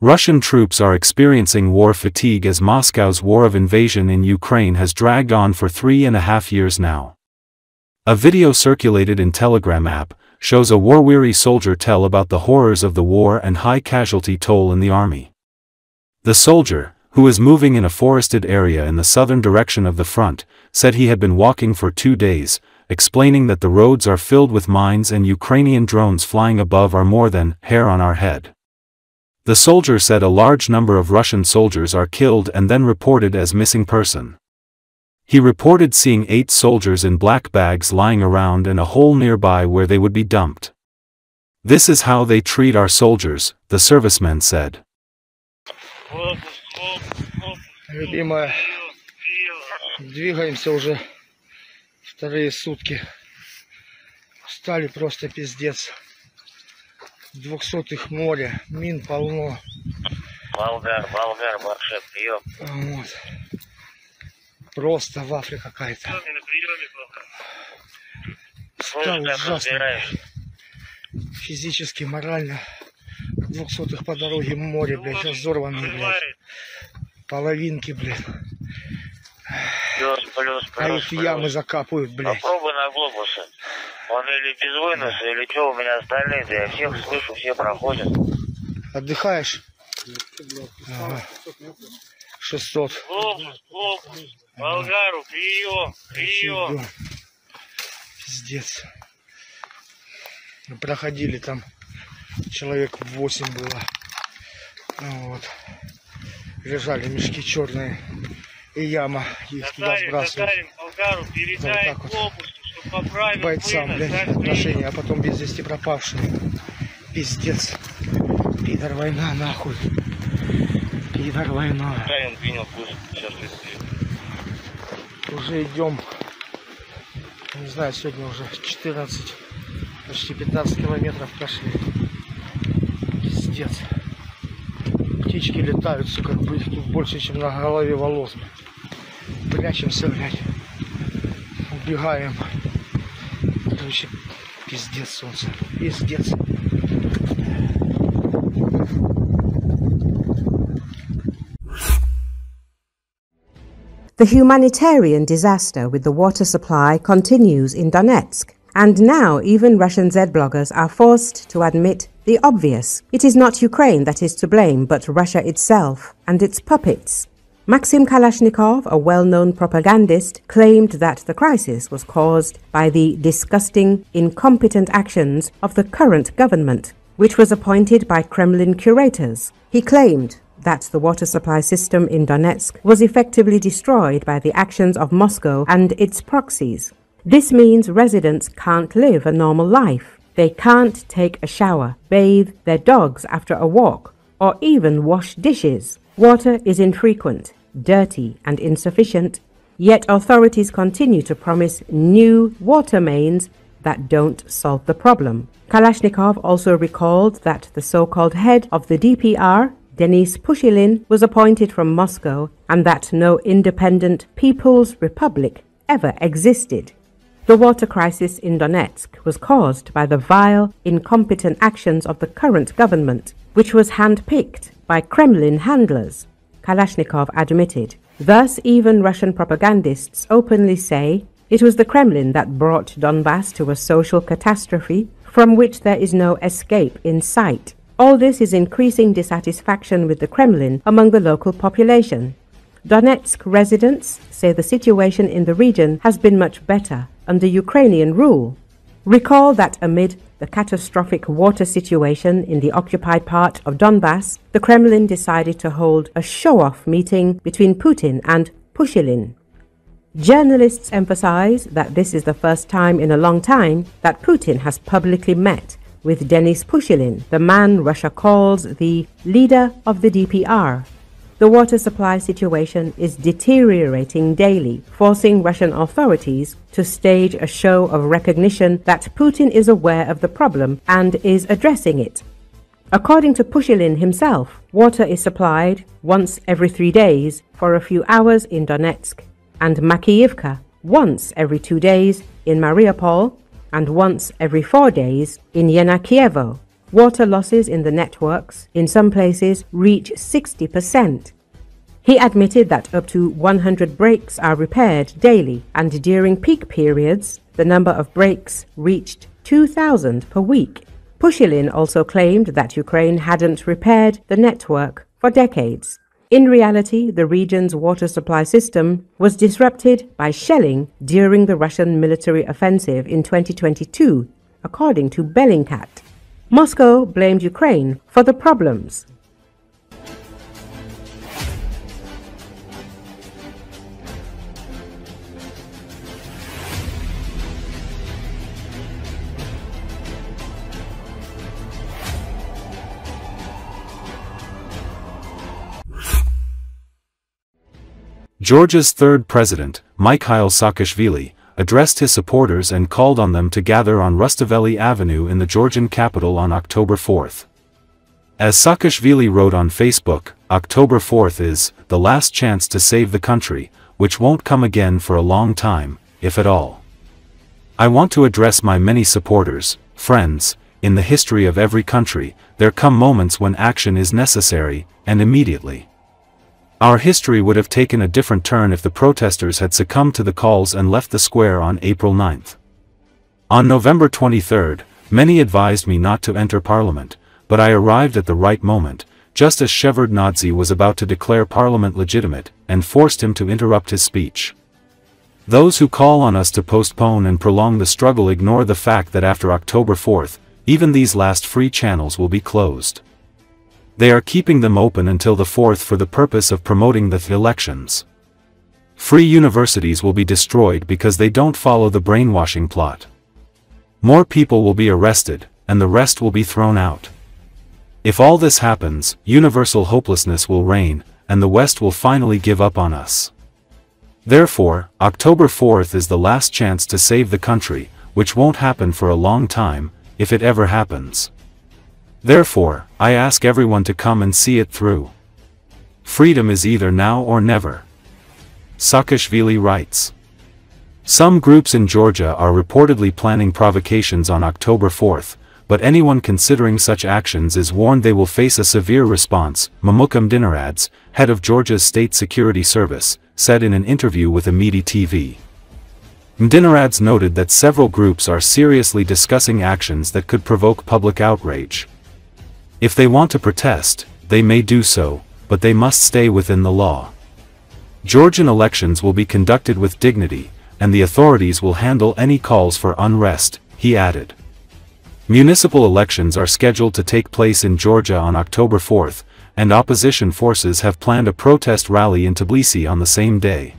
Russian troops are experiencing war fatigue as Moscow's war of invasion in Ukraine has dragged on for 3.5 years now. A video circulated in Telegram app shows a war-weary soldier tell about the horrors of the war and high casualty toll in the army. The soldier, who is moving in a forested area in the southern direction of the front, said he had been walking for 2 days, explaining that the roads are filled with mines and Ukrainian drones flying above are more than hair on our head. The soldier said a large number of Russian soldiers are killed and then reported as missing person. He reported seeing 8 soldiers in black bags lying around and a hole nearby where they would be dumped. This is how they treat our soldiers, the serviceman said. Любимая, двигаемся уже вторые сутки. Устали просто пиздец. 200-х море, мин полно. Болгар, Баршев, прием. Вот. Просто вафля какая-то. Стал ужасно. Физически, морально. 200-х по дороге море, блядь, сейчас взорванные, блядь. Половинки, блядь. Плюс. А их ямы закапывают, блядь. Попробуй на глобусы. Он или без выноса, или что у меня остальные, я всех слышу, все проходят. Отдыхаешь? Ага. 600. Глобус. Болгару, прием. Пиздец. Проходили там, человек 8 было. Вот. Лежали мешки черные. И яма, их туда сбрасывают. Болгару, передай вот глобус. Бойцам, блядь, отношения, а потом без вести пропавшие. Пиздец. Пидор война, нахуй. Пидор война. Уже идем. Не знаю, сегодня уже 14, почти 15 километров прошли. Пиздец. Птички летают, сука, их тут больше, чем на голове волос. Прячемся, блядь. Убегаем. Короче, пиздец, солнце. Пиздец. The humanitarian disaster with the water supply continues in Donetsk, and now even Russian Z-bloggers are forced to admit the obvious. It is not Ukraine that is to blame, but Russia itself and its puppets. Maxim Kalashnikov, a well-known propagandist, claimed that the crisis was caused by the disgusting, incompetent actions of the current government, which was appointed by Kremlin curators. He claimed that the water supply system in Donetsk was effectively destroyed by the actions of Moscow and its proxies. This means residents can't live a normal life. They can't take a shower, bathe their dogs after a walk, or even wash dishes. Water is infrequent, dirty and insufficient, yet authorities continue to promise new water mains that don't solve the problem. Kalashnikov also recalled that the so-called head of the DPR, Denis Pushilin, was appointed from Moscow and that no independent People's Republic ever existed. The water crisis in Donetsk was caused by the vile, incompetent actions of the current government, which was hand-picked by Kremlin handlers, Kalashnikov admitted. Thus, even Russian propagandists openly say it was the Kremlin that brought Donbass to a social catastrophe from which there is no escape in sight. All this is increasing dissatisfaction with the Kremlin among the local population. Donetsk residents say the situation in the region has been much better under Ukrainian rule. Recall that amid the catastrophic water situation in the occupied part of Donbass, the Kremlin decided to hold a show-off meeting between Putin and Pushilin. Journalists emphasize that this is the first time in a long time that Putin has publicly met with Denis Pushilin, the man Russia calls the leader of the DPR. The water supply situation is deteriorating daily, forcing Russian authorities to stage a show of recognition that Putin is aware of the problem and is addressing it. According to Pushilin himself, water is supplied once every 3 days for a few hours in Donetsk, and Makiivka once every 2 days in Mariupol, and once every 4 days in Yenakievo. water losses in the networks in some places reach 60%. He admitted that up to 100 breaks are repaired daily, and during peak periods, the number of breaks reached 2,000 per week. Pushilin also claimed that Ukraine hadn't repaired the network for decades. In reality, the region's water supply system was disrupted by shelling during the Russian military offensive in 2022, according to Bellingcat. Moscow blamed Ukraine for the problems. Georgia's third president, Mikhail Saakashvili, addressed his supporters and called on them to gather on Rustaveli Avenue in the Georgian capital on October 4th. As Saakashvili wrote on Facebook, October 4th is the last chance to save the country, which won't come again for a long time, if at all. I want to address my many supporters, friends. In the history of every country, there come moments when action is necessary, and immediately. Our history would have taken a different turn if the protesters had succumbed to the calls and left the square on April 9th. On November 23rd, many advised me not to enter parliament, but I arrived at the right moment, just as Shevardnadze was about to declare parliament legitimate, and forced him to interrupt his speech. Those who call on us to postpone and prolong the struggle ignore the fact that after October 4th, even these last free channels will be closed. They are keeping them open until the 4th for the purpose of promoting the elections. Free universities will be destroyed because they don't follow the brainwashing plot. More people will be arrested, and the rest will be thrown out. If all this happens, universal hopelessness will reign, and the West will finally give up on us. Therefore, October 4th is the last chance to save the country, which won't happen for a long time, if it ever happens. Therefore, I ask everyone to come and see it through. Freedom is either now or never. Saakashvili writes. Some groups in Georgia are reportedly planning provocations on October 4th, but anyone considering such actions is warned they will face a severe response, Mamukam Dinaradze, head of Georgia's State Security Service, said in an interview with Amiti TV. Dinaradze noted that several groups are seriously discussing actions that could provoke public outrage. If they want to protest, they may do so, but they must stay within the law. Georgian elections will be conducted with dignity, and the authorities will handle any calls for unrest, he added. Municipal elections are scheduled to take place in Georgia on October 4th, and opposition forces have planned a protest rally in Tbilisi on the same day.